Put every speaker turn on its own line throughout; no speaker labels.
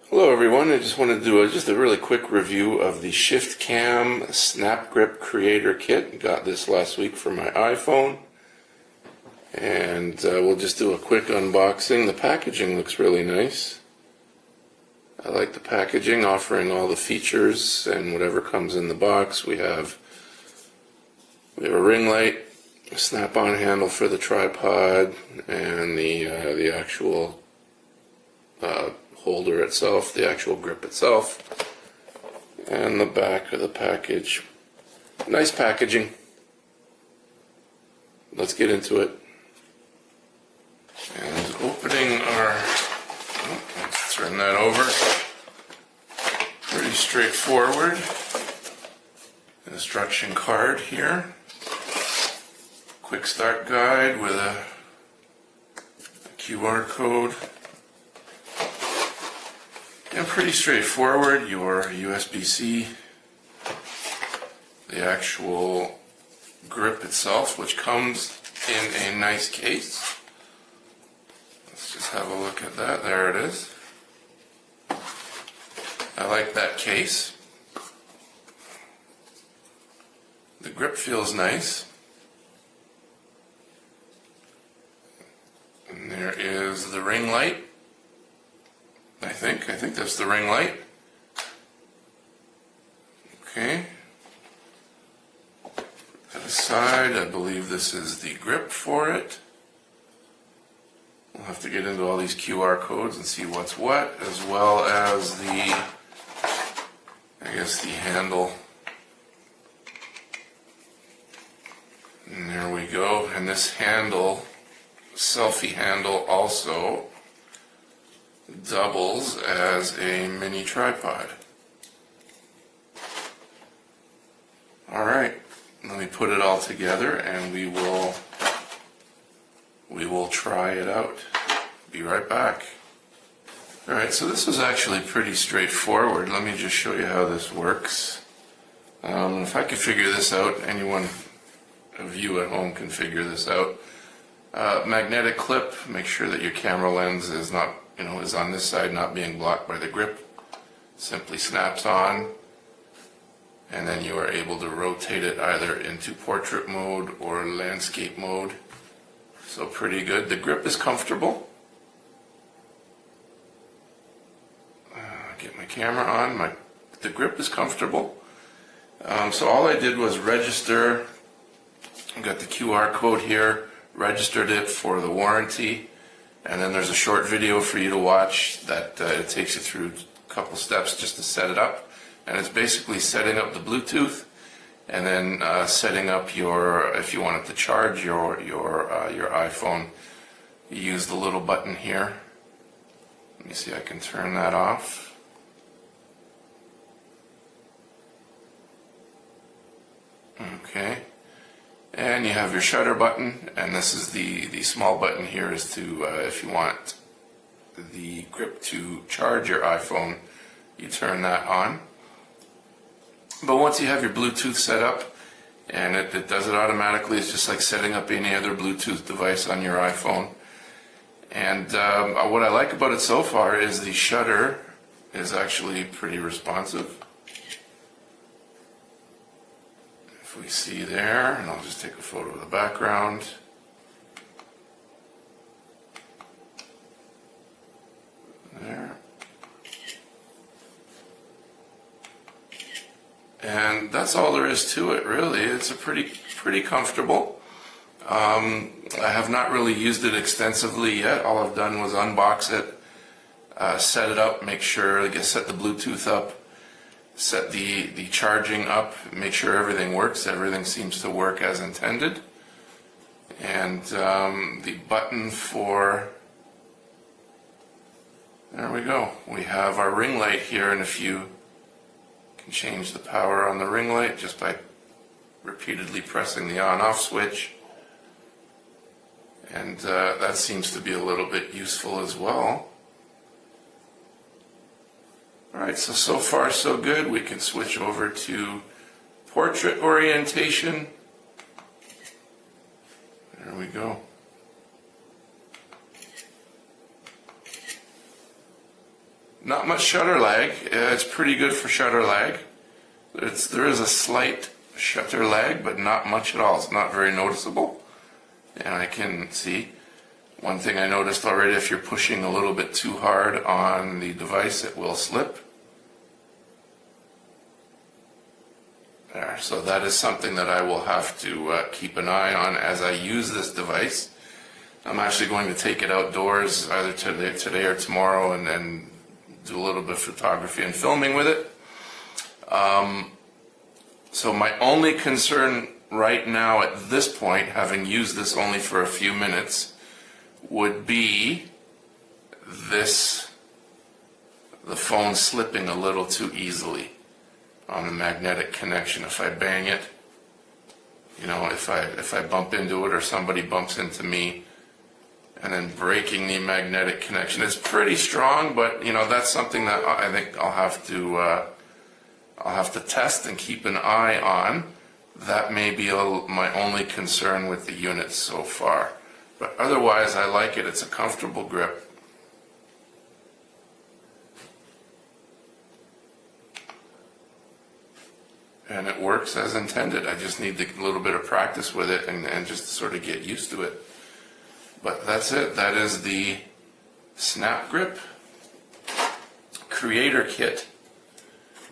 Hello everyone, I just wanted to do just a really quick review of the ShiftCam SnapGrip Creator Kit. Got this last week for my iPhone. And we'll just do a quick unboxing. The packaging looks really nice. I like the packaging, offering all the features and whatever comes in the box. We have a ring light, a snap-on handle for the tripod, and the actual holder itself, the actual grip itself, and the back of the package. Nice packaging. Let's get into it. And opening our, let's turn that over. Pretty straightforward. Instruction card here. Quick start guide with a QR code. And pretty straightforward, your USB-C, the actual grip itself, which comes in a nice case. Let's just have a look at that. There it is. I like that case. The grip feels nice. And there is the ring light. I think that's the ring light. Okay. Put that aside. I believe this is the grip for it. We'll have to get into all these QR codes and see what's what, as well as the handle. And there we go. And this handle, selfie handle, also doubles as a mini tripod. Alright, let me put it all together and we will try it out. Be right back. Alright, so this was actually pretty straightforward. Let me just show you how this works. If I could figure this out, anyone of you at home can figure this out. Magnetic clip, make sure that your camera lens is not is on this side, not being blocked by the grip. Simply snaps on, and then you are able to rotate it either into portrait mode or landscape mode. So pretty good. The grip is comfortable. Get my camera on. The grip is comfortable. So all I did was register. I've got the QR code here. Registered it for the warranty. And then there's a short video for you to watch that it takes you through a couple steps just to set it up. And it's basically setting up the Bluetooth, and then setting up your, if you want it to charge your iPhone, you use the little button here. Let me see, I can turn that off. Okay. And you have your shutter button, and this is the small button here is to, if you want the grip to charge your iPhone, you turn that on. But once you have your Bluetooth set up, and it does it automatically, it's just like setting up any other Bluetooth device on your iPhone. And what I like about it so far is the shutter is actually pretty responsive. We see there, and I'll just take a photo of the background. There. And that's all there is to it, really. It's a pretty comfortable. I have not really used it extensively yet. All I've done was unbox it, set it up, make sure, set the Bluetooth up, set the charging up, make sure everything works. Everything seems to work as intended. And the button for, there we go. We have our ring light here, and if you can change the power on the ring light just by repeatedly pressing the on-off switch. And that seems to be a little bit useful as well. Alright, so far so good. We can switch over to portrait orientation. There we go. Not much shutter lag. It's pretty good for shutter lag. There is a slight shutter lag, but not much at all. It's not very noticeable. And I can see one thing I noticed already, if you're pushing a little bit too hard on the device, it will slip. There, so that is something that I will have to keep an eye on as I use this device. I'm actually going to take it outdoors either today or tomorrow and do a little bit of photography and filming with it. So my only concern right now at this point, having used this only for a few minutes, would be the phone slipping a little too easily on the magnetic connection. If I bang it, you know, if I bump into it or somebody bumps into me, and then breaking the magnetic connection. It's pretty strong, but you know, that's something that I think I'll have to test and keep an eye on. That may be my only concern with the unit so far. But otherwise, I like it. It's a comfortable grip. And it works as intended. I just need a little bit of practice with it and just sort of get used to it. But that's it. That is the SnapGrip Creator Kit.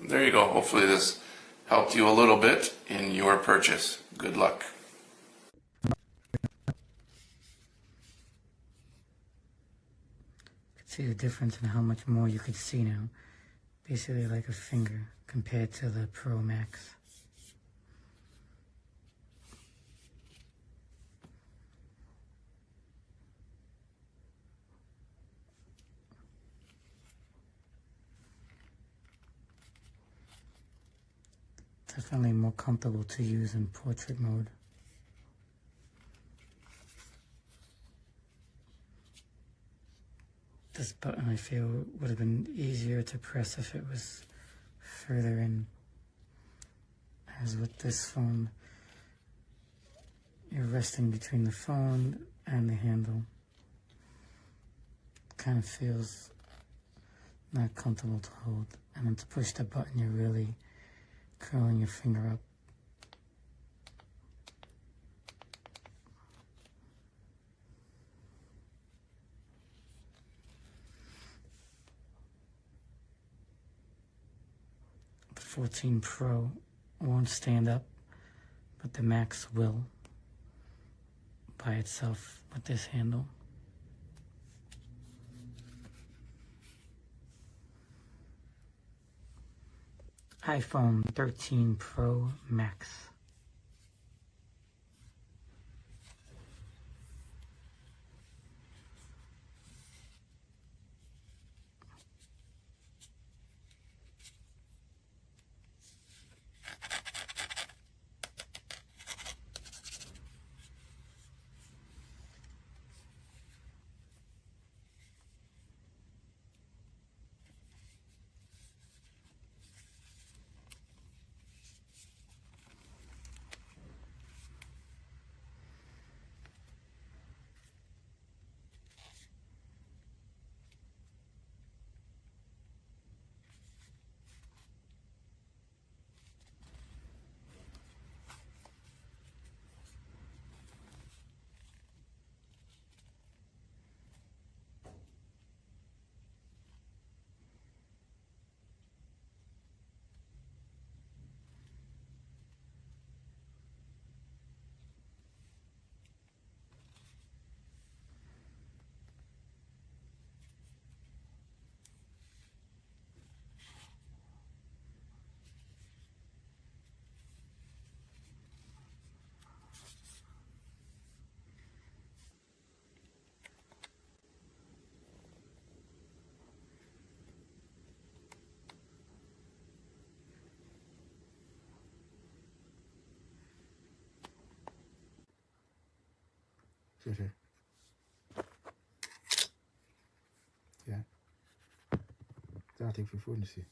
There you go. Hopefully this helped you a little bit in your purchase. Good luck.
See the difference in how much more you could see now. Basically like a finger compared to the Pro Max. Definitely more comfortable to use in portrait mode. This button I feel would have been easier to press if it was further in. As with this phone, you're resting between the phone and the handle. Kind of feels not comfortable to hold. And then to push the button, you're really curling your finger up. The 14 Pro won't stand up, but the Max will by itself with this handle. iPhone 13 Pro Max.
Zeker. Ja. Dating voor fornici.